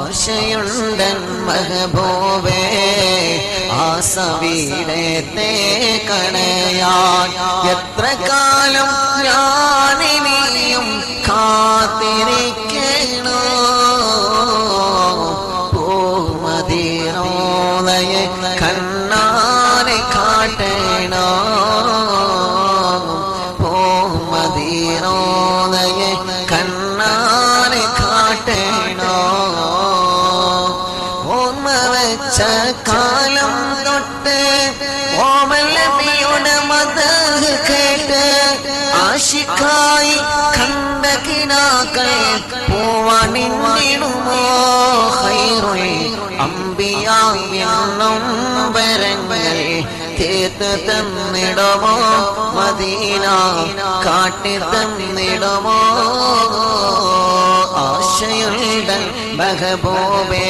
ആശയുണ്ടൻ മഹബൂബേ ആസവിടത്തെ കണയാൻ എത്ര കാലം ഞാനിനിയും കാത്തിരിക്കണോ പൂമദീനോളയെ കണ്ണാനെ കാട്ടണോ പൂമദീനോളയെ കണ്ണാനെ കാട്ടണോ ഓർമ്മ വെച്ച കാലം തൊട്ട് ഓമൽ നബിയുടെ മദഹ് കേട്ട് ആശിക്കായി കണ്ട കിനാക്കൾ പൂവണിടുമോ ഖൈറുൽ അംബിയാ എന്നും വരങ്ങൾ തീർത്ത് തന്നിടുമോ മദീന കാട്ടി തന്നിടുമോ ആശയുണ്ടൻ മഹബൂബേ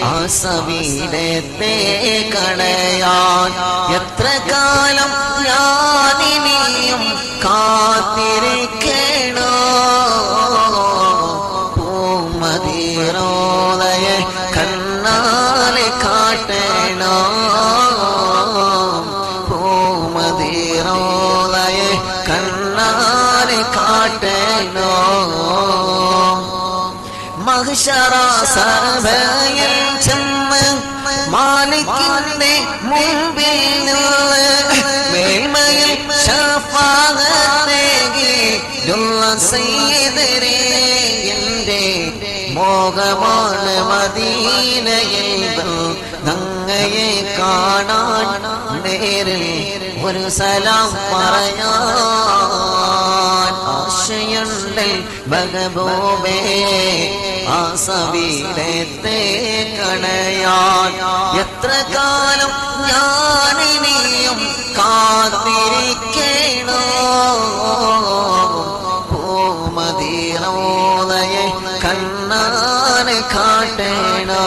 ആസവിടത്തെ കണയാൻ എത്ര കാലം ഞാനിനിയും കാത്തിരിക്കണോ പൂമദീനോളയെ കണ്ണാലെ കാട്ടണോ പൂമദീനോളയെ കണ്ണാലെ കാട്ടണോ മഹ്ശറ സഭയിൽ ചെന്ന് മാലിക്കിന്റെ മുമ്പിൽ നിന്ന് മേൽമയിൽ ശഫാഅത്തേകിയുള്ള സയ്യിദരേ എന്റെ മോഹമാണ് മദീനയിൽ അങ്ങയെ കാണാൻ നേരിൽ ഒരു സലാം പറയാൻ ആശയുണ്ടൽ മഹബൂബേ ആസവിടത്തെ കണയാൻ എത്ര കാലം ഞാനിനിയും കാത്തിരിക്കണോ പൂമദീനോളയെ കണ്ണാനെ കാട്ടണോ